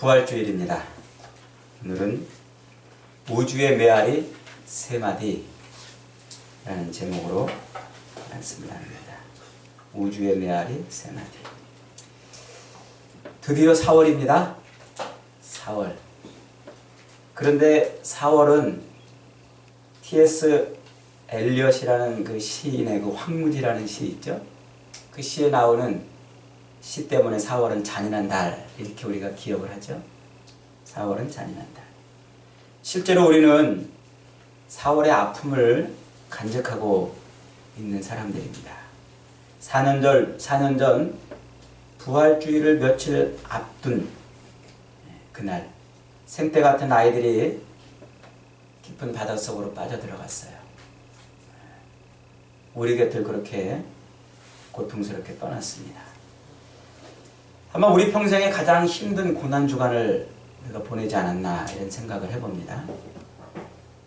부활주일입니다. 오늘은 우주의 메아리 세 마디 라는 제목으로 말씀을 나눕니다. 우주의 메아리 세 마디. 드디어 4월입니다. 4월. 그런데 4월은 T.S. 엘리엇이라는 그 시인의 그 황무지라는 시 있죠? 그 시에 나오는 시 때문에 4월은 잔인한 달 이렇게 우리가 기억을 하죠. 4월은 잔인한 달. 실제로 우리는 4월의 아픔을 간직하고 있는 사람들입니다. 4년 전 부활주일을 며칠 앞둔 그날 생때 같은 아이들이 깊은 바닷속으로 빠져들어갔어요. 우리 곁을 그렇게 고통스럽게 떠났습니다. 아마 우리 평생에 가장 힘든 고난주간을 우리가 보내지 않았나 이런 생각을 해봅니다.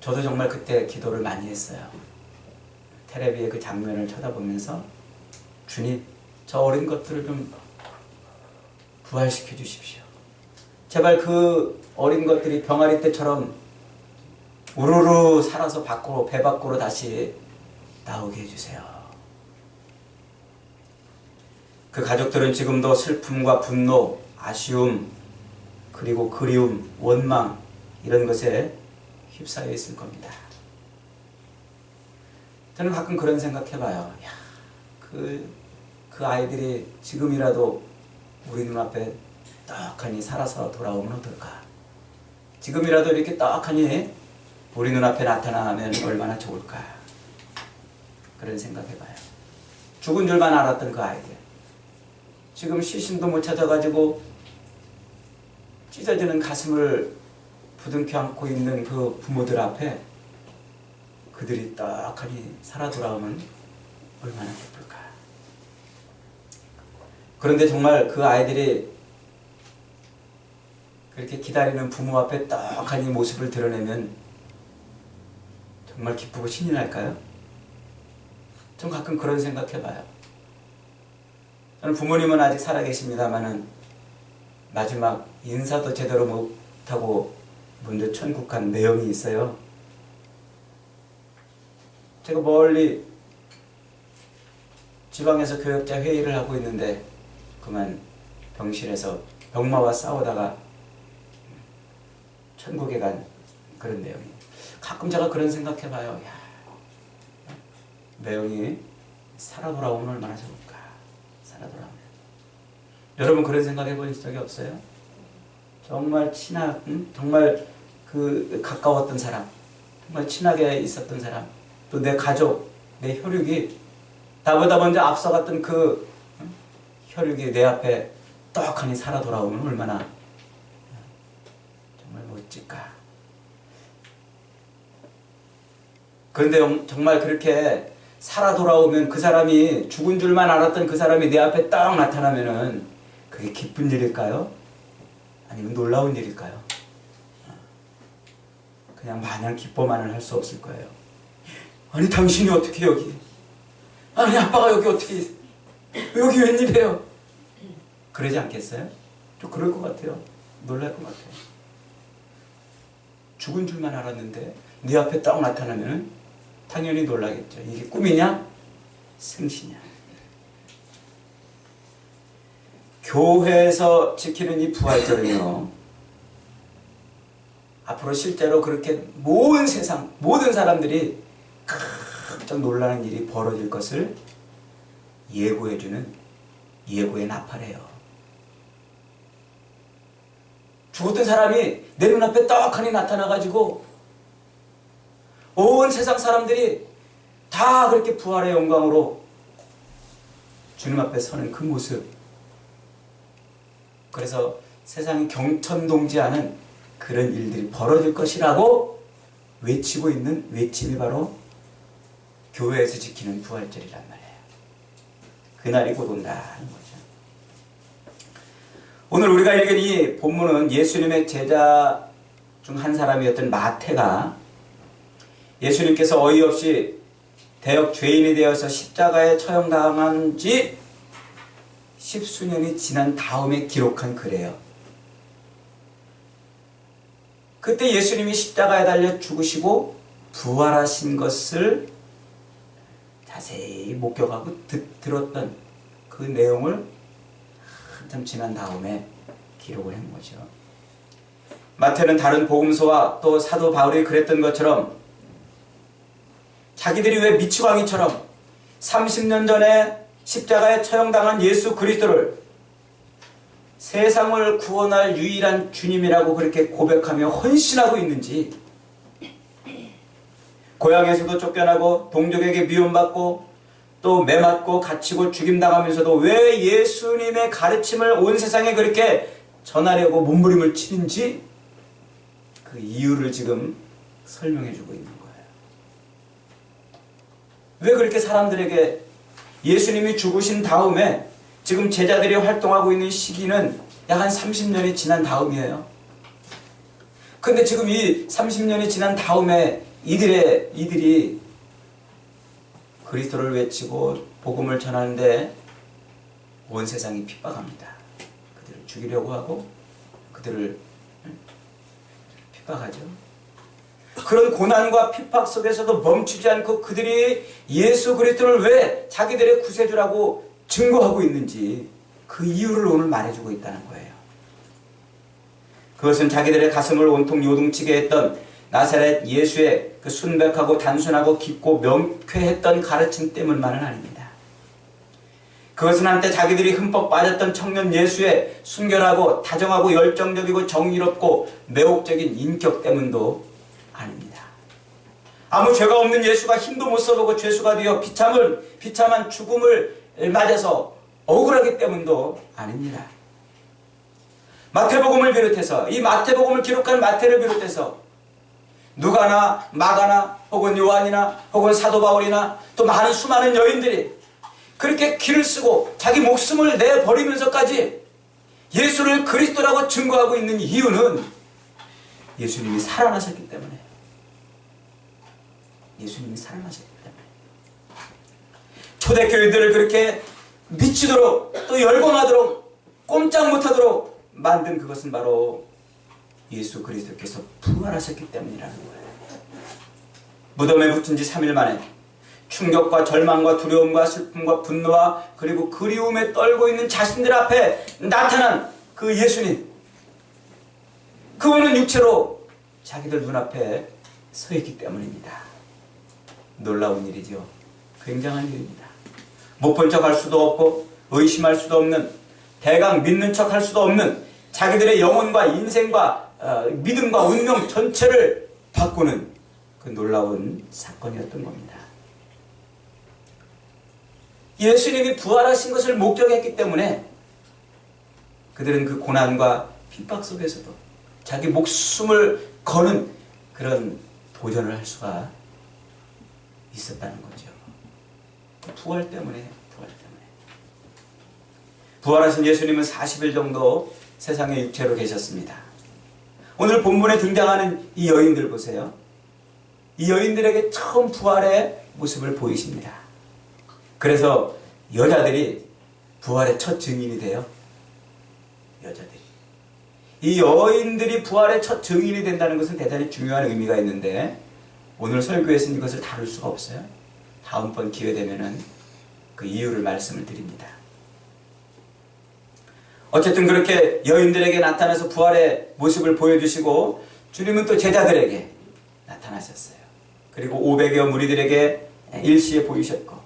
저도 정말 그때 기도를 많이 했어요. 텔레비의 그 장면을 쳐다보면서 주님, 저 어린 것들을 좀 부활시켜 주십시오. 제발 그 어린 것들이 병아리 때처럼 우르르 살아서 밖으로, 배 밖으로 다시 나오게 해주세요. 그 가족들은 지금도 슬픔과 분노, 아쉬움, 그리고 그리움, 원망 이런 것에 휩싸여 있을 겁니다. 저는 가끔 그런 생각해봐요. 야, 그 아이들이 지금이라도 우리 눈앞에 떡하니 살아서 돌아오면 어떨까? 지금이라도 이렇게 떡하니 우리 눈앞에 나타나면 얼마나 좋을까? 그런 생각해봐요. 죽은 줄만 알았던 그 아이들. 지금 시신도 못 찾아가지고 찢어지는 가슴을 부둥켜 안고 있는 그 부모들 앞에 그들이 떡하니 살아 돌아오면 얼마나 기쁠까. 그런데 정말 그 아이들이 그렇게 기다리는 부모 앞에 떡하니 모습을 드러내면 정말 기쁘고 신이 날까요? 전 가끔 그런 생각해봐요. 저는 부모님은 아직 살아계십니다마는 마지막 인사도 제대로 못하고 먼저 천국 간 내용이 있어요. 제가 멀리 지방에서 교역자 회의를 하고 있는데 그만 병실에서 병마와 싸우다가 천국에 간 그런 내용이. 가끔 제가 그런 생각해봐요. 야, 내용이 살아 돌아오면 얼마나 좋을까. 살아 돌아오면. 여러분 그런 생각 해본 적이 없어요? 정말 정말 그 가까웠던 사람, 정말 친하게 있었던 사람, 또 내 가족, 내 혈육이 나보다 먼저 앞서갔던 그 혈육이 내 앞에 떡하니 살아 돌아오면 얼마나 정말 멋질까. 그런데 정말 그렇게 살아 돌아오면 그 사람이 죽은 줄만 알았던 그 사람이 내 앞에 딱 나타나면은 그게 기쁜 일일까요? 아니면 놀라운 일일까요? 그냥 마냥 기뻐만은 할 수 없을 거예요. 아니 당신이 어떻게 여기? 아니 아빠가 여기 어떻게? 여기 웬일이에요? 그러지 않겠어요? 좀 그럴 것 같아요. 놀랄 것 같아요. 죽은 줄만 알았는데 네 앞에 딱 나타나면은 당연히 놀라겠죠. 이게 꿈이냐? 생시냐? 교회에서 지키는 이 부활절은요, 앞으로 실제로 그렇게 모든 세상, 모든 사람들이 깜짝 놀라는 일이 벌어질 것을 예고해주는 예고의 나팔이에요. 죽었던 사람이 내 눈앞에 떡하니 나타나가지고 온 세상 사람들이 다 그렇게 부활의 영광으로 주님 앞에 서는 그 모습. 그래서 세상이 경천동지하는 그런 일들이 벌어질 것이라고 외치고 있는 외침이 바로 교회에서 지키는 부활절이란 말이에요. 그날이 곧 온다는 거죠. 오늘 우리가 읽은 이 본문은 예수님의 제자 중 한 사람이었던 마태가 예수님께서 어이없이 대역 죄인이 되어서 십자가에 처형당한 지 10수년이 지난 다음에 기록한 글이에요. 그때 예수님이 십자가에 달려 죽으시고 부활하신 것을 자세히 목격하고 들었던 그 내용을 한참 지난 다음에 기록을 한 거죠. 마태는 다른 복음서와 또 사도 바울이 그랬던 것처럼 자기들이 왜 미치광이처럼 30년 전에 십자가에 처형당한 예수 그리스도를 세상을 구원할 유일한 주님이라고 그렇게 고백하며 헌신하고 있는지, 고향에서도 쫓겨나고 동족에게 미움받고 또 매맞고 갇히고 죽임당하면서도 왜 예수님의 가르침을 온 세상에 그렇게 전하려고 몸부림을 치는지 그 이유를 지금 설명해 주고 있는 거예요. 왜 그렇게 사람들에게 예수님이 죽으신 다음에 지금 제자들이 활동하고 있는 시기는 약 한 30년이 지난 다음이에요. 근데 지금 이 30년이 지난 다음에 이들이 그리스도를 외치고 복음을 전하는데 온 세상이 핍박합니다. 그들을 죽이려고 하고 그들을 핍박하죠. 그런 고난과 핍박 속에서도 멈추지 않고 그들이 예수 그리스도를 왜 자기들의 구세주라고 증거하고 있는지 그 이유를 오늘 말해주고 있다는 거예요. 그것은 자기들의 가슴을 온통 요동치게 했던 나사렛 예수의 그 순백하고 단순하고 깊고 명쾌했던 가르침 때문만은 아닙니다. 그것은 한때 자기들이 흠뻑 빠졌던 청년 예수의 순결하고 다정하고 열정적이고 정의롭고 매혹적인 인격 때문도 아닙니다. 아무 죄가 없는 예수가 힘도 못 써보고 죄수가 되어 비참한 죽음을 맞아서 억울하기 때문도 아닙니다. 마태복음을 비롯해서 이 마태복음을 기록한 마태를 비롯해서 누가나 마가나 혹은 요한이나 혹은 사도 바울이나 또 많은 수많은 여인들이 그렇게 길을 쓰고 자기 목숨을 내버리면서까지 예수를 그리스도라고 증거하고 있는 이유는 예수님이 살아나셨기 때문에, 예수님이 살아나셨기 때문에 초대교회들을 그렇게 미치도록 또 열광하도록 꼼짝 못하도록 만든 그것은 바로 예수 그리스도께서 부활하셨기 때문이라는 거예요. 무덤에 붙은 지 3일 만에 충격과 절망과 두려움과 슬픔과 분노와 그리고 그리움에 떨고 있는 자신들 앞에 나타난 그 예수님, 그분은 육체로 자기들 눈앞에 서 있기 때문입니다. 놀라운 일이죠. 굉장한 일입니다. 못 본 척 할 수도 없고 의심할 수도 없는, 대강 믿는 척 할 수도 없는 자기들의 영혼과 인생과 믿음과 운명 전체를 바꾸는 그 놀라운 사건이었던 겁니다. 예수님이 부활하신 것을 목격했기 때문에 그들은 그 고난과 핍박 속에서도 자기 목숨을 거는 그런 도전을 할 수가 있었다는 거죠. 부활 때문에. 부활하신 예수님은 40일 정도 세상에 육체로 계셨습니다. 오늘 본문에 등장하는 이 여인들 보세요. 이 여인들에게 처음 부활의 모습을 보이십니다. 그래서 여자들이 부활의 첫 증인이 돼요. 여자들이. 이 여인들이 부활의 첫 증인이 된다는 것은 대단히 중요한 의미가 있는데 오늘 설교에서는 이것을 다룰 수가 없어요. 다음번 기회 되면은 그 이유를 말씀을 드립니다. 어쨌든 그렇게 여인들에게 나타나서 부활의 모습을 보여주시고 주님은 또 제자들에게 나타나셨어요. 그리고 500여 무리들에게 일시에 보이셨고,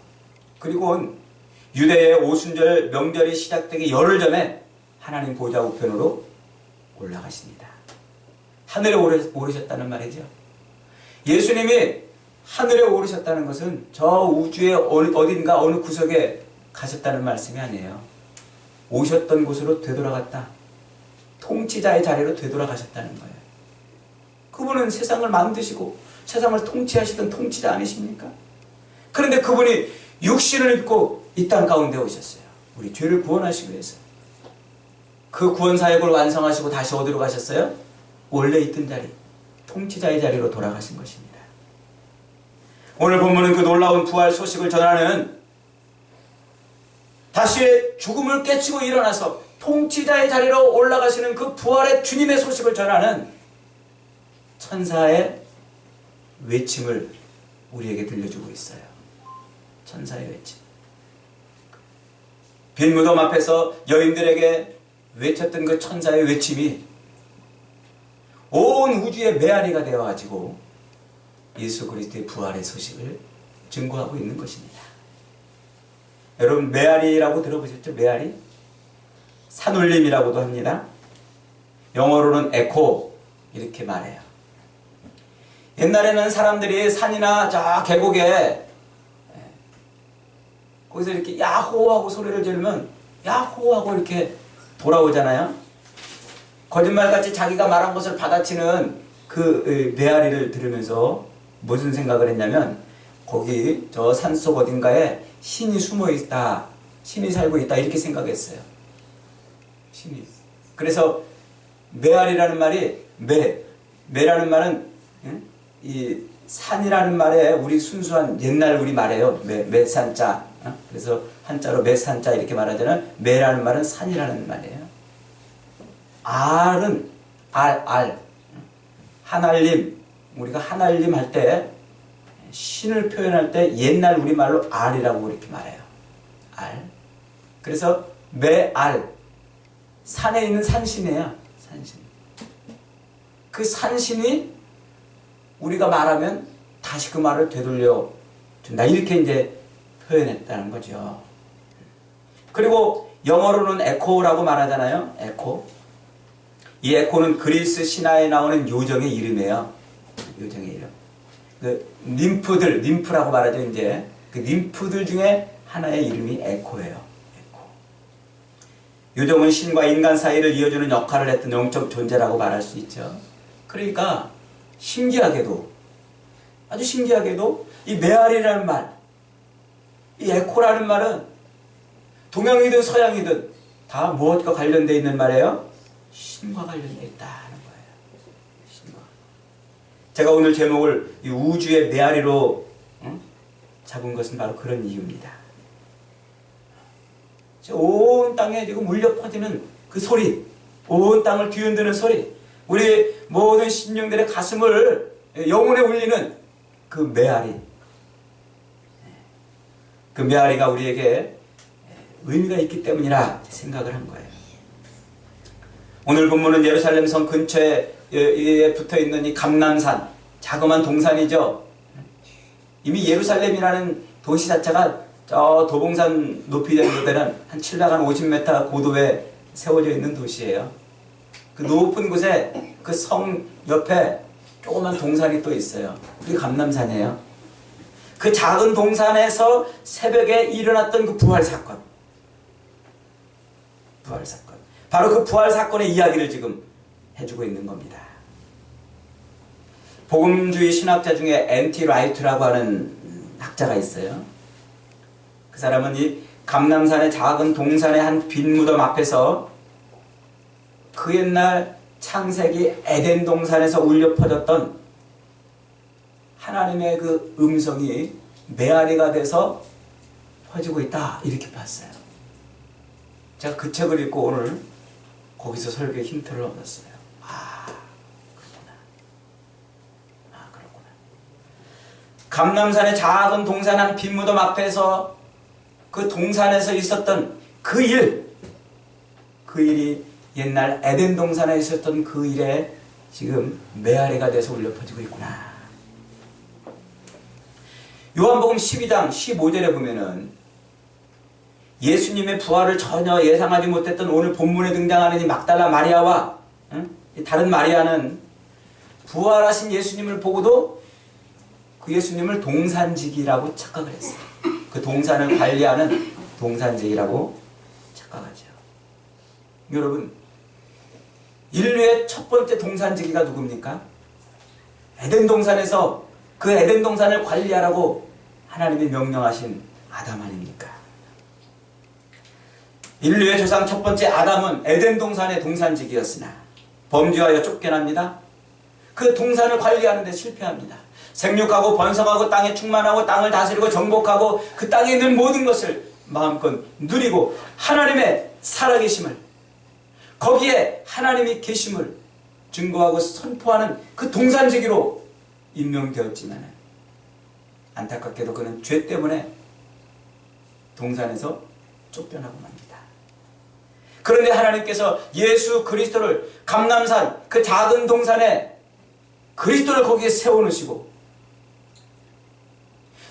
그리고 유대의 오순절 명절이 시작되기 열흘 전에 하나님 보좌 우편으로 올라가십니다. 하늘에 오르셨다는 말이죠. 예수님이 하늘에 오르셨다는 것은 저 우주의 어딘가 어느 구석에 가셨다는 말씀이 아니에요. 오셨던 곳으로 되돌아갔다. 통치자의 자리로 되돌아가셨다는 거예요. 그분은 세상을 만드시고 세상을 통치하시던 통치자 아니십니까? 그런데 그분이 육신을 입고 이 땅 가운데 오셨어요. 우리 죄를 구원하시기 위해서. 그 구원 사역을 완성하시고 다시 어디로 가셨어요? 원래 있던 자리, 통치자의 자리로 돌아가신 것입니다. 오늘 본문은 그 놀라운 부활 소식을 전하는, 다시 죽음을 깨치고 일어나서 통치자의 자리로 올라가시는 그 부활의 주님의 소식을 전하는 천사의 외침을 우리에게 들려주고 있어요. 천사의 외침. 빈 무덤 앞에서 여인들에게 외쳤던 그 천사의 외침이 온 우주의 메아리가 되어가지고 예수 그리스도의 부활의 소식을 증거하고 있는 것입니다. 여러분, 메아리라고 들어보셨죠? 메아리? 산울림이라고도 합니다. 영어로는 에코 이렇게 말해요. 옛날에는 사람들이 산이나 저 계곡에 거기서 이렇게 야호하고 소리를 지르면 야호하고 이렇게 돌아오잖아요. 거짓말같이 자기가 말한 것을 받아치는 그 메아리를 들으면서 무슨 생각을 했냐면 거기 저 산속 어딘가에 신이 숨어 있다, 신이 살고 있다 이렇게 생각했어요. 신이. 그래서 메아리라는 말이 메라는 말은 이 산이라는 말에 우리 순수한 옛날 우리 말이에요. 메산자. 그래서 한자로 메산자 이렇게 말하자면 메라는 말은 산이라는 말이에요. 알은 알 하날림, 우리가 하날림 할 때 신을 표현할 때 옛날 우리말로 알이라고 이렇게 말해요. 알. 그래서 메알, 산에 있는 산신이에요. 산신. 그 산신이 우리가 말하면 다시 그 말을 되돌려 준다. 이렇게 이제 표현했다는 거죠. 그리고 영어로는 에코라고 말하잖아요. 에코. 이 에코는 그리스 신화에 나오는 요정의 이름이에요. 요정의 이름. 그 님프라고 말하죠. 이제 그 님프들 중에 하나의 이름이 에코예요. 에코. 요정은 신과 인간 사이를 이어주는 역할을 했던 영적 존재라고 말할 수 있죠. 그러니까 신기하게도, 아주 신기하게도 이 메아리라는 말, 이 에코라는 말은 동양이든 서양이든 다 무엇과 관련되어 있는 말이에요? 신과 관련되어 있다는 거예요. 신과. 제가 오늘 제목을 이 우주의 메아리로 잡은 것은 바로 그런 이유입니다. 온 땅에 지금 울려 퍼지는 그 소리, 온 땅을 뒤흔드는 소리, 우리 모든 심령들의 가슴을 영혼에 울리는 그 메아리. 그 메아리가 우리에게 의미가 있기 때문이라 생각을 한 거예요. 오늘 본문은 예루살렘 성 근처에 붙어있는 이 감람산, 자그마한 동산이죠. 이미 예루살렘이라는 도시 자체가 저 도봉산 높이 되는 데는 한 750m 고도에 세워져 있는 도시예요. 그 높은 곳에 그 성 옆에 조그만 동산이 또 있어요. 그게 감람산이에요. 그 작은 동산에서 새벽에 일어났던 그 부활 사건. 부활 사건. 바로 그 부활 사건의 이야기를 지금 해주고 있는 겁니다. 복음주의 신학자 중에 N.T. 라이트라고 하는 학자가 있어요. 그 사람은 이 감람산의 작은 동산의 한 빈 무덤 앞에서 그 옛날 창세기 에덴 동산에서 울려 퍼졌던 하나님의 그 음성이 메아리가 돼서 퍼지고 있다 이렇게 봤어요. 제가 그 책을 읽고 오늘 거기서 설교에 힌트를 얻었어요. 그렇구나. 감람산의 작은 동산 한 빈 무덤 앞에서 그 동산에서 있었던 그 일이 옛날 에덴 동산에 있었던 그 일에 지금 메아리가 돼서 울려 퍼지고 있구나. 요한복음 12장 15절에 보면은 예수님의 부활을 전혀 예상하지 못했던 오늘 본문에 등장하는 이 막달라 마리아와 다른 마리아는 부활하신 예수님을 보고도 그 예수님을 동산직이라고 착각을 했어요. 그 동산을 관리하는 동산직이라고 착각하죠. 여러분, 인류의 첫 번째 동산직이가 누굽니까? 에덴 동산에서 그 에덴 동산을 관리하라고 하나님이 명령하신 아담 아닙니까? 인류의 조상 첫 번째 아담은 에덴 동산의 동산직이었으나 범죄하여 쫓겨납니다. 그 동산을 관리하는 데 실패합니다. 생육하고 번성하고 땅에 충만하고 땅을 다스리고 정복하고 그 땅에 있는 모든 것을 마음껏 누리고 하나님의 살아계심을, 거기에 하나님이 계심을 증거하고 선포하는 그 동산지기로 임명되었지만 안타깝게도 그는 죄 때문에 동산에서 쫓겨나고 맙니다. 그런데 하나님께서 예수 그리스도를 감람산 그 작은 동산에 그리스도를 거기에 세워놓으시고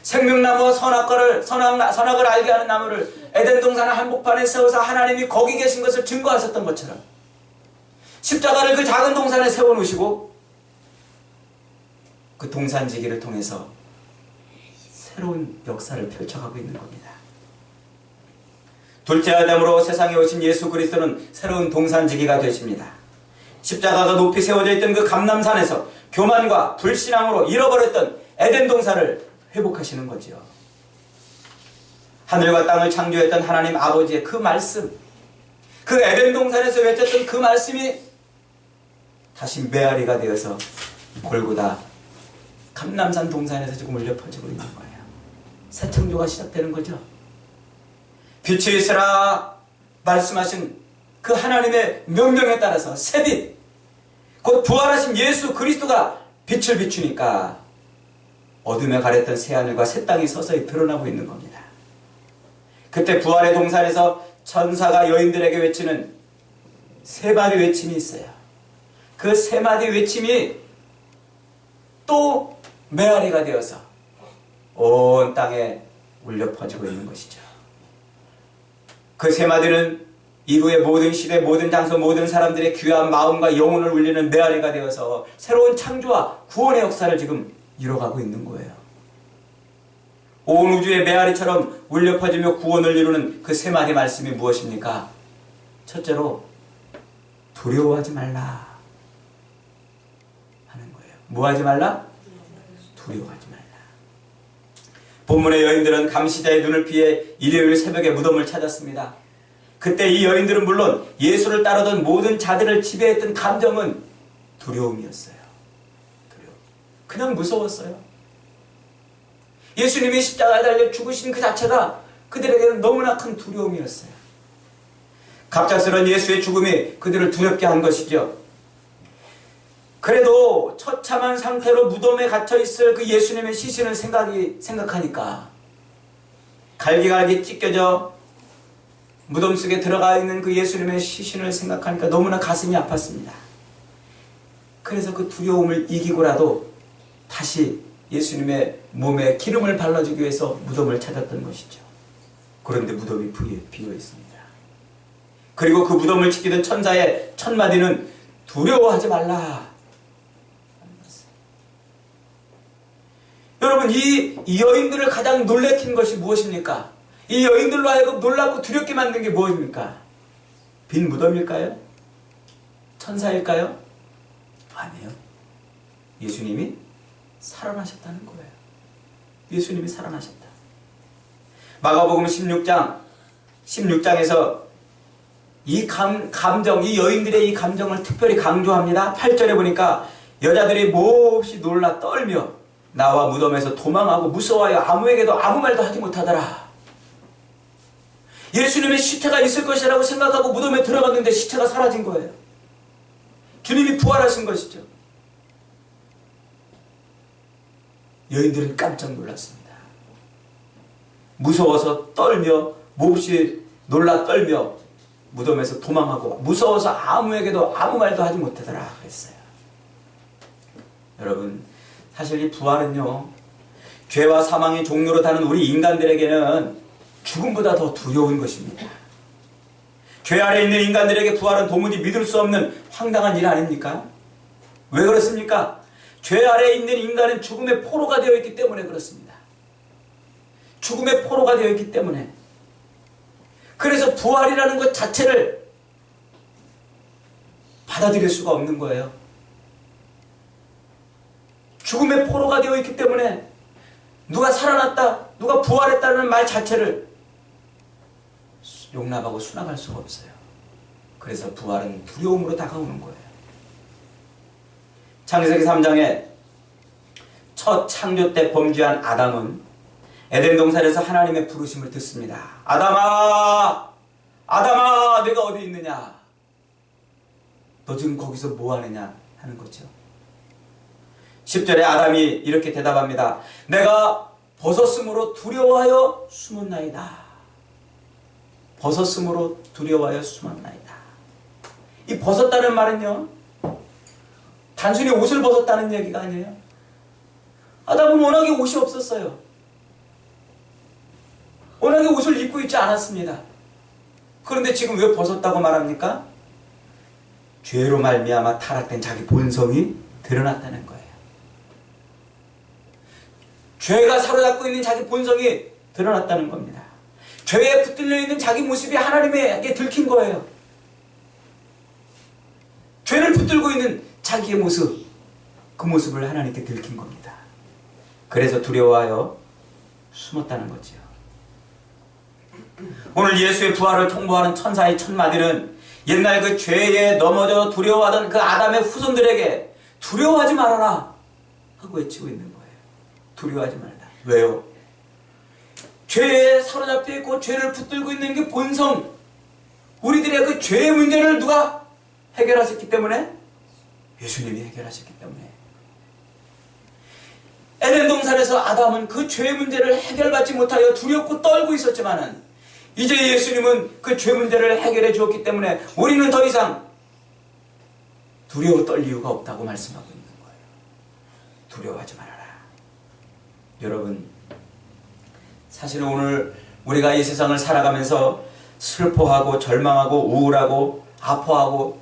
생명나무와 선악을 알게 하는 나무를 에덴 동산 한복판에 세워서 하나님이 거기 계신 것을 증거하셨던 것처럼 십자가를 그 작은 동산에 세워놓으시고 그 동산지기를 통해서 새로운 역사를 펼쳐가고 있는 겁니다. 둘째 아담으로 세상에 오신 예수 그리스도는 새로운 동산지기가 되십니다. 십자가가 높이 세워져 있던 그 감람산에서 교만과 불신앙으로 잃어버렸던 에덴 동산을 회복하시는 거지요. 하늘과 땅을 창조했던 하나님 아버지의 그 말씀, 그 에덴 동산에서 외쳤던 그 말씀이 다시 메아리가 되어서 골고다 감람산 동산에서 지금 울려 퍼지고 있는 거예요. 새 창조가 시작되는 거죠. 빛이 있으라 말씀하신 그 하나님의 명령에 따라서 새빛, 곧 부활하신 예수 그리스도가 빛을 비추니까 어둠에 가렸던 새하늘과 새 땅이 서서히 드러나고 있는 겁니다. 그때 부활의 동산에서 천사가 여인들에게 외치는 세 마디 외침이 있어요. 그 세 마디 외침이 또 메아리가 되어서 온 땅에 울려 퍼지고 있는 것이죠. 그 세 마디는 이후의 모든 시대, 모든 장소, 모든 사람들의 귀한 마음과 영혼을 울리는 메아리가 되어서 새로운 창조와 구원의 역사를 지금 이뤄가고 있는 거예요. 온 우주의 메아리처럼 울려 퍼지며 구원을 이루는 그 세 마디 말씀이 무엇입니까? 첫째로 두려워하지 말라 하는 거예요. 뭐 하지 말라? 두려워하지 말라. 본문의 여인들은 감시자의 눈을 피해 일요일 새벽에 무덤을 찾았습니다. 그때 이 여인들은 물론 예수를 따르던 모든 자들을 지배했던 감정은 두려움이었어요. 그냥 무서웠어요. 예수님이 십자가에 달려 죽으신 그 자체가 그들에게는 너무나 큰 두려움이었어요. 갑작스러운 예수의 죽음이 그들을 두렵게 한 것이죠. 그래도 처참한 상태로 무덤에 갇혀있을 그 예수님의 시신을 생각하니까 갈기갈기 찢겨져 무덤 속에 들어가 있는 그 예수님의 시신을 생각하니까 너무나 가슴이 아팠습니다. 그래서 그 두려움을 이기고라도 다시 예수님의 몸에 기름을 발라주기 위해서 무덤을 찾았던 것이죠. 그런데 무덤이 비어 있습니다. 그리고 그 무덤을 지키던 천사의 첫 마디는 두려워하지 말라. 여러분, 이 여인들을 가장 놀래킨 것이 무엇입니까? 이 여인들로 하여금 놀랍고 두렵게 만든 게 무엇입니까? 빈 무덤일까요? 천사일까요? 아니에요. 예수님이 살아나셨다는 거예요. 예수님이 살아나셨다. 마가복음 16장에서 이 감정, 이 여인들의 이 감정을 특별히 강조합니다. 8절에 보니까 여자들이 몹시 놀라 떨며 나와 무덤에서 도망하고 무서워하여 아무에게도 아무 말도 하지 못하더라. 예수님의 시체가 있을 것이라고 생각하고 무덤에 들어갔는데 시체가 사라진 거예요. 주님이 부활하신 것이죠. 여인들은 깜짝 놀랐습니다. 무서워서 떨며 몹시 놀라 떨며 무덤에서 도망하고 무서워서 아무에게도 아무 말도 하지 못하더라 그랬어요. 여러분, 사실 이 부활은요, 죄와 사망의 종로로 타는 우리 인간들에게는 죽음보다 더 두려운 것입니다. 죄 아래 있는 인간들에게 부활은 도무지 믿을 수 없는 황당한 일 아닙니까? 왜 그렇습니까? 죄 아래 있는 인간은 죽음의 포로가 되어 있기 때문에 그렇습니다. 죽음의 포로가 되어 있기 때문에. 그래서 부활이라는 것 자체를 받아들일 수가 없는 거예요. 죽음의 포로가 되어 있기 때문에 누가 살아났다, 누가 부활했다는 말 자체를 용납하고 수납할 수가 없어요. 그래서 부활은 두려움으로 다가오는 거예요. 창세기 3장에 첫 창조 때 범죄한 아담은 에덴 동산에서 하나님의 부르심을 듣습니다. 아담아, 아담아, 내가 어디 있느냐? 너 지금 거기서 뭐 하느냐? 하는 거죠. 10절에 아담이 이렇게 대답합니다. 내가 벗었으므로 두려워하여 숨었나이다. 벗었으므로 두려워하여 숨었나이다. 이 벗었다는 말은요, 단순히 옷을 벗었다는 얘기가 아니에요. 아담은 워낙에 옷이 없었어요. 워낙에 옷을 입고 있지 않았습니다. 그런데 지금 왜 벗었다고 말합니까? 죄로 말미암아 타락된 자기 본성이 드러났다는 거예요. 죄가 사로잡고 있는 자기 본성이 드러났다는 겁니다. 죄에 붙들려 있는 자기 모습이 하나님에게 들킨 거예요. 죄를 붙들고 있는 자기의 모습, 그 모습을 하나님께 들킨 겁니다. 그래서 두려워하여 숨었다는 거죠. 오늘 예수의 부활을 통보하는 천사의 첫마디는 옛날 그 죄에 넘어져 두려워하던 그 아담의 후손들에게 두려워하지 말아라 하고 외치고 있는 거예요. 두려워하지 말라. 왜요? 죄에 사로잡혀 있고 죄를 붙들고 있는 게 본성, 우리들의 그 죄의 문제를 누가 해결하셨기 때문에? 예수님이 해결하셨기 때문에. 에덴 동산에서 아담은 그 죄의 문제를 해결받지 못하여 두렵고 떨고 있었지만은 이제 예수님은 그 죄 문제를 해결해 주었기 때문에 우리는 더 이상 두려워 떨 이유가 없다고 말씀하고 있는 거예요. 두려워하지 말아라. 여러분, 사실은 오늘 우리가 이 세상을 살아가면서 슬퍼하고 절망하고 우울하고 아파하고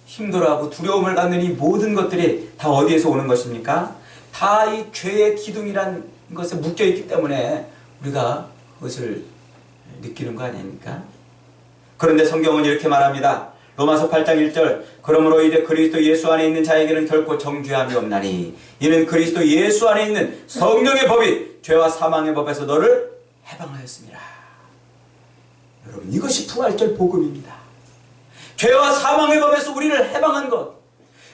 힘들어하고 두려움을 갖는 이 모든 것들이 다 어디에서 오는 것입니까? 다 이 죄의 기둥이란 것에 묶여있기 때문에 우리가 그것을 느끼는 거 아닙니까? 그런데 성경은 이렇게 말합니다. 로마서 8장 1절, 그러므로 이제 그리스도 예수 안에 있는 자에게는 결코 정죄함이 없나니 이는 그리스도 예수 안에 있는 성령의 법이 죄와 사망의 법에서 너를 해방하였습니다. 여러분, 이것이 부활절 복음입니다. 죄와 사망의 법에서 우리를 해방한 것,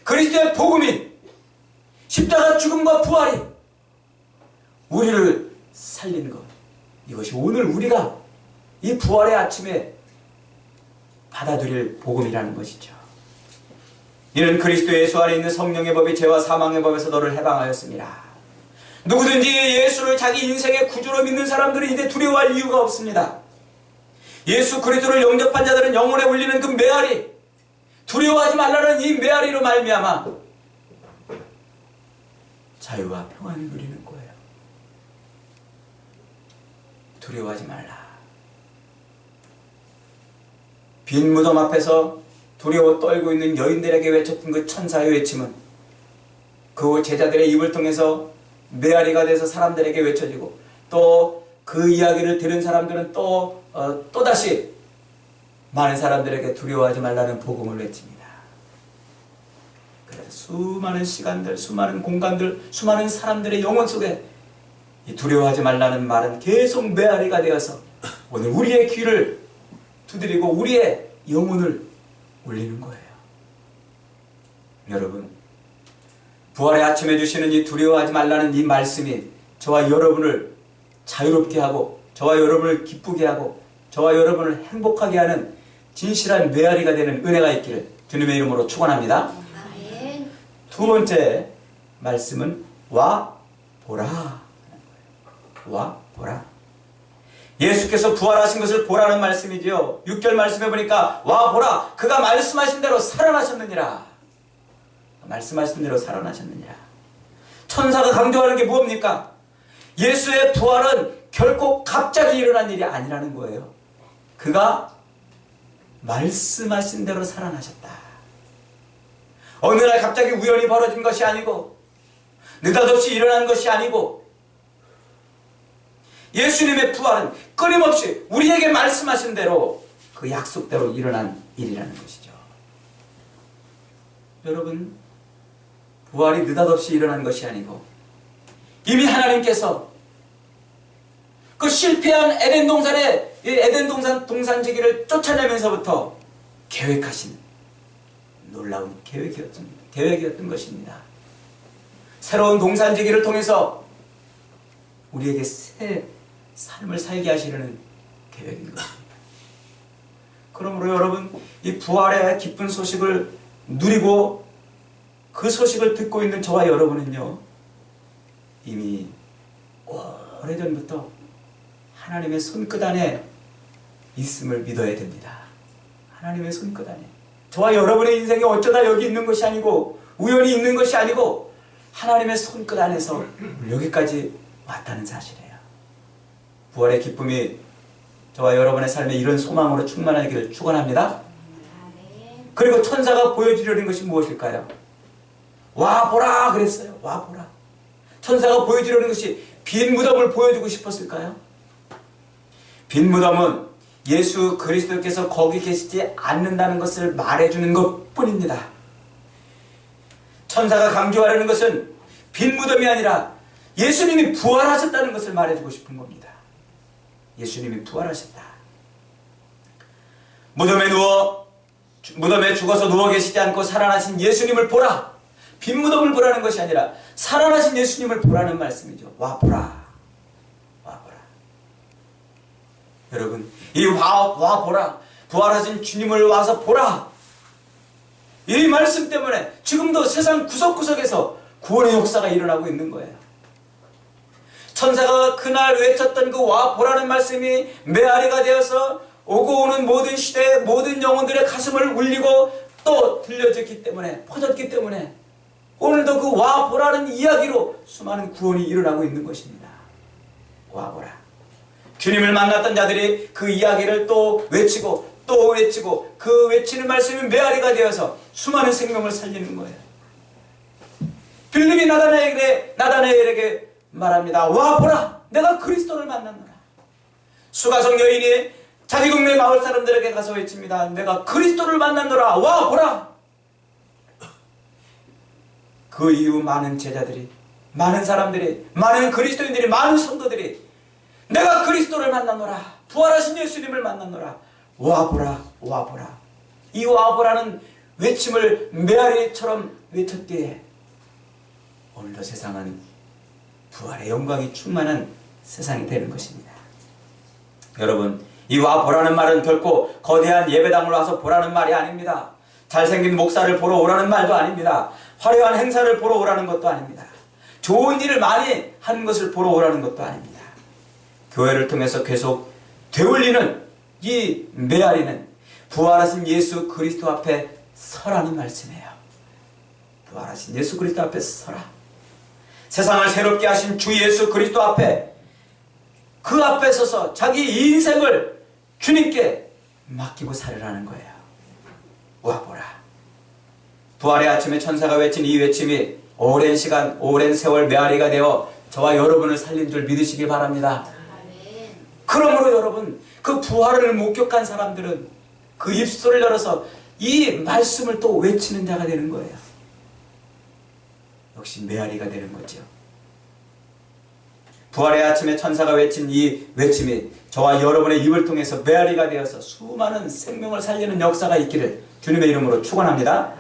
그리스도의 복음이 십자가 죽음과 부활이 우리를 살린 것, 이것이 오늘 우리가 이 부활의 아침에 받아들일 복음이라는 것이죠. 이는 그리스도 예수 안에 있는 성령의 법이 죄와 사망의 법에서 너를 해방하였습니다. 누구든지 예수를 자기 인생의 구주로 믿는 사람들은 이제 두려워할 이유가 없습니다. 예수 그리스도를 영접한 자들은 영혼에 울리는 그 메아리, 두려워하지 말라는 이 메아리로 말미암아 자유와 평안을 누리는 거예요. 두려워하지 말라. 빈 무덤 앞에서 두려워 떨고 있는 여인들에게 외쳤던 그 천사의 외침은 그 제자들의 입을 통해서 메아리가 돼서 사람들에게 외쳐지고, 또 그 이야기를 들은 사람들은 또다시 많은 사람들에게 두려워하지 말라는 복음을 외칩니다. 그래서 수많은 시간들, 수많은 공간들, 수많은 사람들의 영혼 속에 이 두려워하지 말라는 말은 계속 메아리가 되어서 오늘 우리의 귀를 두드리고 우리의 영혼을 울리는 거예요. 여러분, 부활의 아침에 주시는 이 두려워하지 말라는 이 말씀이 저와 여러분을 자유롭게 하고 저와 여러분을 기쁘게 하고 저와 여러분을 행복하게 하는 진실한 메아리가 되는 은혜가 있기를 주님의 이름으로 축원합니다. 두 번째 말씀은 와 보라. 와 보라. 예수께서 부활하신 것을 보라는 말씀이지요. 6절 말씀해 보니까 와 보라, 그가 말씀하신 대로 살아나셨느니라. 말씀하신 대로 살아나셨느니라. 천사가 강조하는 게 뭡니까? 예수의 부활은 결코 갑자기 일어난 일이 아니라는 거예요. 그가 말씀하신 대로 살아나셨다. 어느 날 갑자기 우연히 벌어진 것이 아니고 느닷없이 일어난 것이 아니고 예수님의 부활은 끊임없이 우리에게 말씀하신 대로 그 약속대로 일어난 일이라는 것이죠. 여러분, 부활이 느닷없이 일어난 것이 아니고 이미 하나님께서 그 실패한 에덴 동산지기를 쫓아내면서부터 계획하신 놀라운 계획이었던 것입니다. 새로운 동산지기를 통해서 우리에게 새 삶을 살게 하시려는 계획인 것입니다. 그러므로 여러분, 이 부활의 기쁜 소식을 누리고 그 소식을 듣고 있는 저와 여러분은요, 이미 오래전부터 하나님의 손끝 안에 있음을 믿어야 됩니다. 하나님의 손끝 안에. 저와 여러분의 인생이 어쩌다 여기 있는 것이 아니고 우연히 있는 것이 아니고 하나님의 손끝 안에서 여기까지 왔다는 사실이에요. 부활의 기쁨이 저와 여러분의 삶에 이런 소망으로 충만하기를 축원합니다. 그리고 천사가 보여주려는 것이 무엇일까요? 와 보라 그랬어요. 와 보라. 천사가 보여주려는 것이 빈 무덤을 보여주고 싶었을까요? 빈 무덤은 예수 그리스도께서 거기 계시지 않는다는 것을 말해주는 것뿐입니다. 천사가 강조하려는 것은 빈 무덤이 아니라 예수님이 부활하셨다는 것을 말해주고 싶은 겁니다. 예수님이 부활하셨다. 무덤에 죽어서 누워 계시지 않고 살아나신 예수님을 보라. 빈 무덤을 보라는 것이 아니라 살아나신 예수님을 보라는 말씀이죠. 와 보라. 와 보라. 여러분, 이 와 보라. 부활하신 주님을 와서 보라. 이 말씀 때문에 지금도 세상 구석구석에서 구원의 역사가 일어나고 있는 거예요. 천사가 그날 외쳤던 그 와 보라는 말씀이 메아리가 되어서 오고 오는 모든 시대의 모든 영혼들의 가슴을 울리고 또 들려졌기 때문에, 퍼졌기 때문에 오늘도 그 와 보라는 이야기로 수많은 구원이 일어나고 있는 것입니다. 와 보라. 주님을 만났던 자들이 그 이야기를 또 외치고 또 외치고 그 외치는 말씀이 메아리가 되어서 수많은 생명을 살리는 거예요. 빌립이 나다나엘에게 말합니다. 와 보라. 내가 그리스도를 만났노라. 수가성 여인이 자기 동네 마을 사람들에게 가서 외칩니다. 내가 그리스도를 만났노라. 와 보라. 그 이후 많은 제자들이, 많은 사람들이, 많은 그리스도인들이, 많은 성도들이 내가 그리스도를 만났노라. 부활하신 예수님을 만났노라. 와 보라. 와 보라. 이 와 보라는 외침을 메아리처럼 외쳤기에 오늘도 세상은 부활의 영광이 충만한 세상이 되는 것입니다. 여러분, 이 와 보라는 말은 결코 거대한 예배당을 와서 보라는 말이 아닙니다. 잘생긴 목사를 보러 오라는 말도 아닙니다. 화려한 행사를 보러 오라는 것도 아닙니다. 좋은 일을 많이 하는 것을 보러 오라는 것도 아닙니다. 교회를 통해서 계속 되울리는 이 메아리는 부활하신 예수 그리스도 앞에 서라는 말씀이에요. 부활하신 예수 그리스도 앞에 서라. 세상을 새롭게 하신 주 예수 그리스도 앞에, 그 앞에 서서 자기 인생을 주님께 맡기고 살으라는 거예요. 와 보라. 부활의 아침에 천사가 외친 이 외침이 오랜 시간, 오랜 세월 메아리가 되어 저와 여러분을 살린 줄 믿으시기 바랍니다. 그러므로 여러분, 그 부활을 목격한 사람들은 그 입술을 열어서 이 말씀을 또 외치는 자가 되는 거예요. 역시 메아리가 되는 거죠. 부활의 아침에 천사가 외친 이 외침이 저와 여러분의 입을 통해서 메아리가 되어서 수많은 생명을 살리는 역사가 있기를 주님의 이름으로 축원합니다.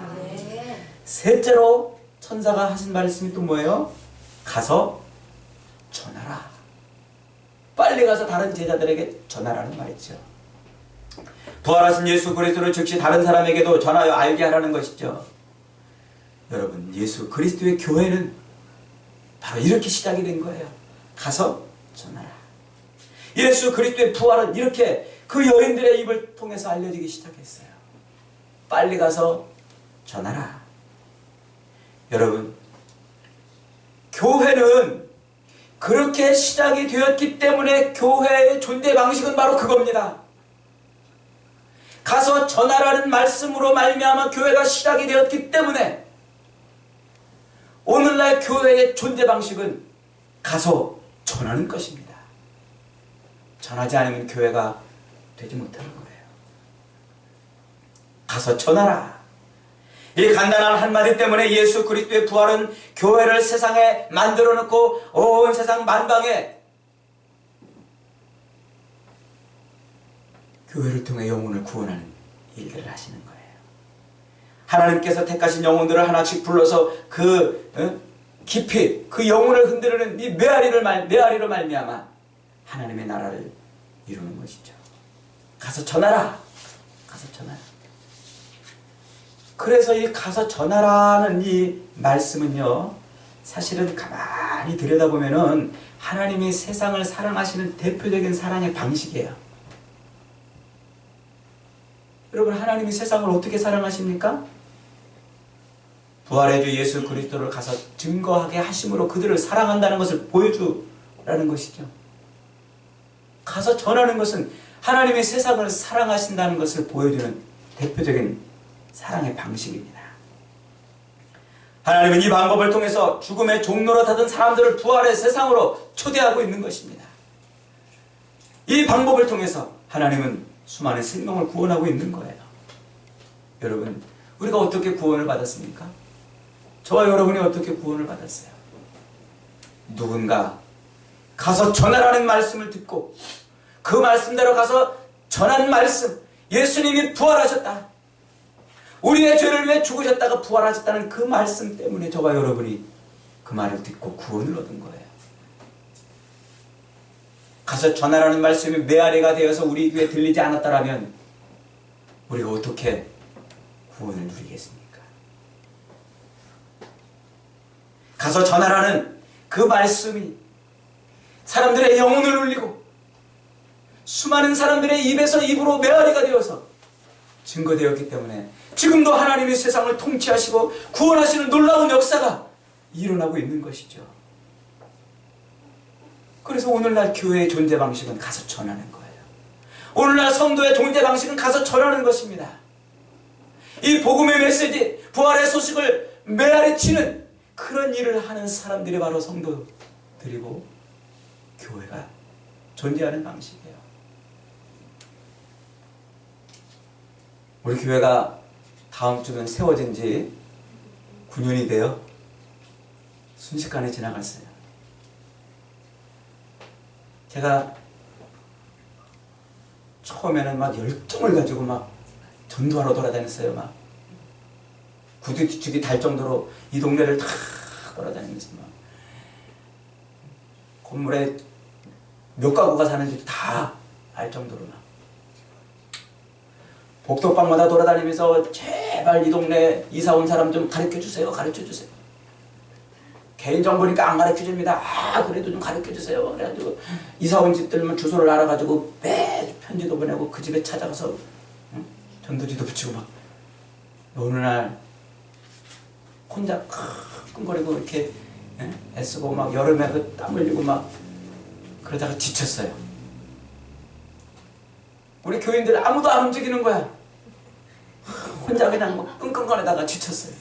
셋째로 천사가 하신 말씀이 또 뭐예요? 가서 전하라. 빨리 가서 다른 제자들에게 전하라는 말이죠. 부활하신 예수 그리스도를 즉시 다른 사람에게도 전하여 알게 하라는 것이죠. 여러분, 예수 그리스도의 교회는 바로 이렇게 시작이 된 거예요. 가서 전하라. 예수 그리스도의 부활은 이렇게 그 여인들의 입을 통해서 알려지기 시작했어요. 빨리 가서 전하라. 여러분, 교회는 그렇게 시작이 되었기 때문에 교회의 존재 방식은 바로 그겁니다. 가서 전하라는 말씀으로 말미암아 교회가 시작이 되었기 때문에 오늘날 교회의 존재 방식은 가서 전하는 것입니다. 전하지 않으면 교회가 되지 못하는 거예요. 가서 전하라. 이 간단한 한마디 때문에 예수 그리스도의 부활은 교회를 세상에 만들어 놓고 온 세상 만방에 교회를 통해 영혼을 구원하는 일들을 하시는 거예요. 하나님께서 택하신 영혼들을 하나씩 불러서 깊이 그 영혼을 흔드는 이 메아리로 말미암아 하나님의 나라를 이루는 것이죠. 가서 전하라. 가서 전하라. 그래서 이 가서 전하라는 이 말씀은요, 사실은 가만히 들여다보면은 하나님이 세상을 사랑하시는 대표적인 사랑의 방식이에요. 여러분, 하나님이 세상을 어떻게 사랑하십니까? 부활의 주 예수 그리스도를 가서 증거하게 하심으로 그들을 사랑한다는 것을 보여주라는 것이죠. 가서 전하는 것은 하나님이 세상을 사랑하신다는 것을 보여주는 대표적인 사랑의 방식입니다. 하나님은 이 방법을 통해서 죽음의 종로로 타던 사람들을 부활의 세상으로 초대하고 있는 것입니다. 이 방법을 통해서 하나님은 수많은 생명을 구원하고 있는 거예요. 여러분, 우리가 어떻게 구원을 받았습니까? 저와 여러분이 어떻게 구원을 받았어요? 누군가 가서 전하라는 말씀을 듣고 그 말씀대로 가서 전한 말씀, 예수님이 부활하셨다, 우리의 죄를 위해 죽으셨다가 부활하셨다는 그 말씀 때문에 저와 여러분이 그 말을 듣고 구원을 얻은 거예요. 가서 전하라는 말씀이 메아리가 되어서 우리 귀에 들리지 않았다라면 우리가 어떻게 구원을 누리겠습니까? 가서 전하라는 그 말씀이 사람들의 영혼을 울리고 수많은 사람들의 입에서 입으로 메아리가 되어서 증거되었기 때문에 지금도 하나님이 세상을 통치하시고 구원하시는 놀라운 역사가 일어나고 있는 것이죠. 그래서 오늘날 교회의 존재 방식은 가서 전하는 거예요. 오늘날 성도의 존재 방식은 가서 전하는 것입니다. 이 복음의 메시지, 부활의 소식을 메아리치는 그런 일을 하는 사람들이 바로 성도들이고 교회가 존재하는 방식이에요. 우리 교회가 다음 주면 세워진 지 9년이 되어 순식간에 지나갔어요. 제가 처음에는 막 열정을 가지고 막 전도하러 돌아다녔어요. 막 구두 뒤축이 달 정도로 이 동네를 다 돌아다니면서 막 건물에 몇 가구가 사는지 다 알 정도로 막 복도방마다 돌아다니면서 제발 이 동네 이사 온 사람 좀 가르쳐주세요. 가르쳐주세요. 개인정보니까 안 가르쳐줍니다. 그래도 좀 가르쳐주세요. 그래가지고 이사 온 집들만 주소를 알아가지고 매주 편지도 보내고 그 집에 찾아가서 전도지도 붙이고 막 어느 날 혼자 끙끙거리고 이렇게 애쓰고 막 여름에 그 땀 흘리고 막 그러다가 지쳤어요. 우리 교인들 아무도 안 움직이는 거야. 혼자 그냥 막 끙끙거리다가 지쳤어요.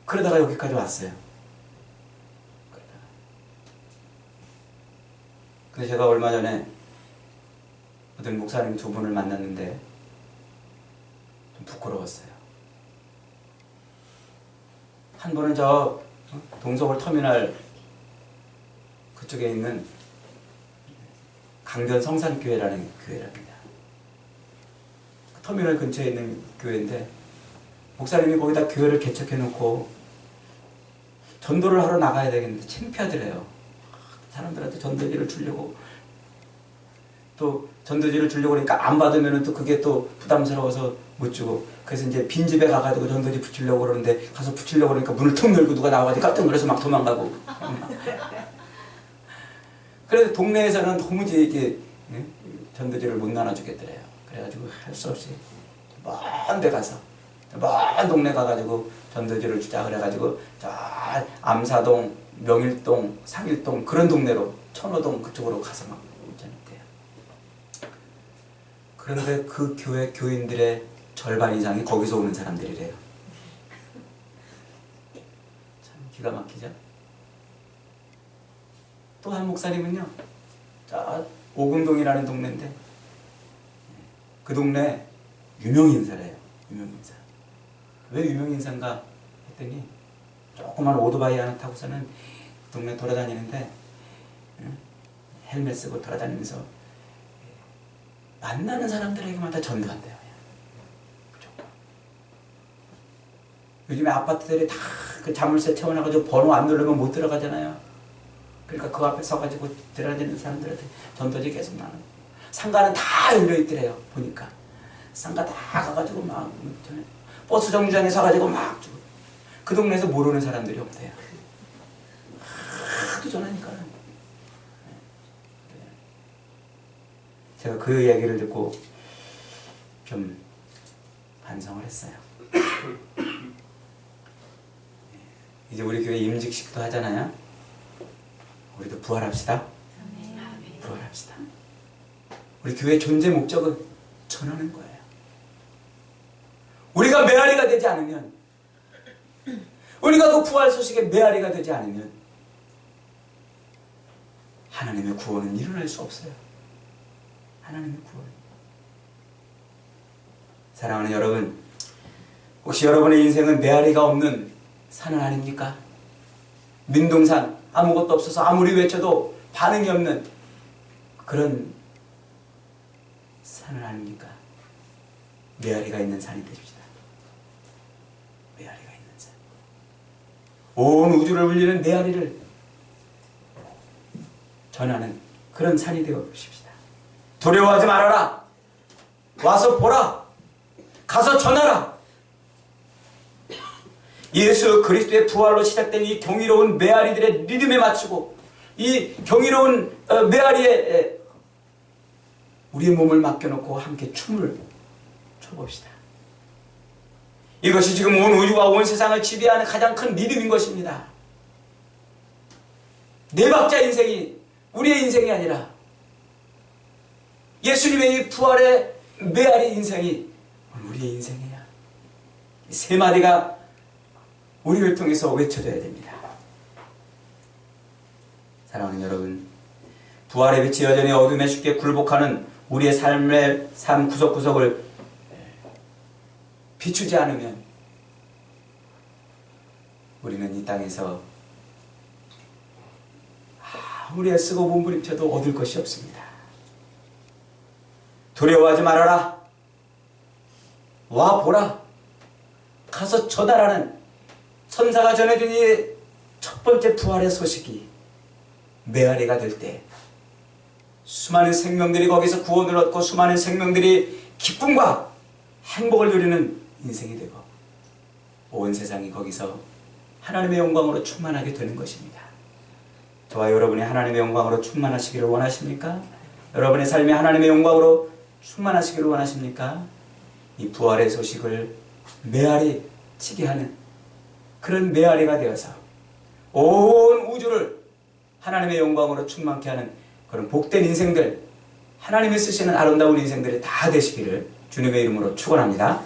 그러다가 여기까지 왔어요. 근데 제가 얼마 전에 어떤 목사님 두 분을 만났는데 좀 부끄러웠어요. 한 분은 저 동서울 터미널 그쪽에 있는 강변 성산교회라는 교회랍니다. 그 터미널 근처에 있는 교회인데 목사님이 거기다 교회를 개척해놓고 전도를 하러 나가야 되겠는데 창피하더래요. 사람들한테 전도지를 주려고, 또 전도지를 주려고 그러니까 안 받으면 또 그게 또 부담스러워서 못 주고, 그래서 이제 빈집에 가가지고 전도지 붙이려고 그러는데 가서 붙이려고 그러니까 문을 툭 열고 누가 나와가지고 깜짝 놀라서 막 도망가고. 그래서 동네에서는 도무지 이게 전도지를 못 나눠주겠더래요. 그래가지고 할 수 없이 먼 데 가서, 먼 동네 가가지고 전도지를 주자 그래가지고 저 암사동, 명일동, 상일동 그런 동네로, 천호동 그쪽으로 가서 막 전했대요. 그런데 그 교회 교인들의 절반 이상이 거기서 오는 사람들이래요. 참 기가 막히죠? 또 한 목사님은요, 저 오금동이라는 동네인데 그 동네 유명인사래요. 유명인사. 왜 유명인사인가 했더니 조그만 오토바이 하나 타고서는 동네 돌아다니는데 헬멧 쓰고 돌아다니면서 만나는 사람들에게만 다 전도한대요. 요즘에 아파트들이 다 그 자물쇠 채워놔가지고 번호 안 누르면 못 들어가잖아요. 그러니까 그 앞에 서가지고 들어다니는 사람들한테 전도지 계속 나는. 상가는 다 열려있더래요. 보니까 상가 다 가가지고 막 버스 정류장에 서가지고 막 그 동네에서 모르는 사람들이 없대요. 하도 전하니까. 제가 그 얘기를 듣고 좀 반성을 했어요. 이제 우리 교회 임직식도 하잖아요. 우리도 부활합시다. 부활합시다. 우리 교회 존재 목적은 전하는 거예요. 우리가 메아리가 되지 않으면, 우리가 그 부활 소식에 메아리가 되지 않으면 하나님의 구원은 일어날 수 없어요. 하나님의 구원. 사랑하는 여러분, 혹시 여러분의 인생은 메아리가 없는 산은 아닙니까? 민둥산, 아무것도 없어서 아무리 외쳐도 반응이 없는 그런 산은 아닙니까? 메아리가 있는 산이 되십시다. 메아리가 있는 산. 온 우주를 울리는 메아리를 전하는 그런 산이 되어 보십시다. 두려워하지 말아라. 와서 보라. 가서 전하라. 예수 그리스도의 부활로 시작된 이 경이로운 메아리들의 리듬에 맞추고 이 경이로운 메아리에 우리의 몸을 맡겨놓고 함께 춤을 춰봅시다. 이것이 지금 온 우주와 온 세상을 지배하는 가장 큰 리듬인 것입니다. 네 박자 인생이 우리의 인생이 아니라 예수님의 이 부활의 메아리 인생이 우리의 인생이야. 이 세 마디가 우리를 통해서 외쳐져야 됩니다. 사랑하는 여러분, 부활의 빛이 여전히 어둠에 쉽게 굴복하는 우리의 삶의 삶 구석구석을 비추지 않으면 우리는 이 땅에서 아무리 애쓰고 몸부림쳐도 얻을 것이 없습니다. 두려워하지 말아라. 와 보라. 가서 전하라는 선사가 전해준 이 첫 번째 부활의 소식이 메아리가 될 때 수많은 생명들이 거기서 구원을 얻고 수많은 생명들이 기쁨과 행복을 누리는 인생이 되고 온 세상이 거기서 하나님의 영광으로 충만하게 되는 것입니다. 저와 여러분이 하나님의 영광으로 충만하시기를 원하십니까? 여러분의 삶이 하나님의 영광으로 충만하시기를 원하십니까? 이 부활의 소식을 메아리 치게 하는 그런 메아리가 되어서 온 우주를 하나님의 영광으로 충만케 하는 그런 복된 인생들, 하나님이 쓰시는 아름다운 인생들이 다 되시기를 주님의 이름으로 축원합니다.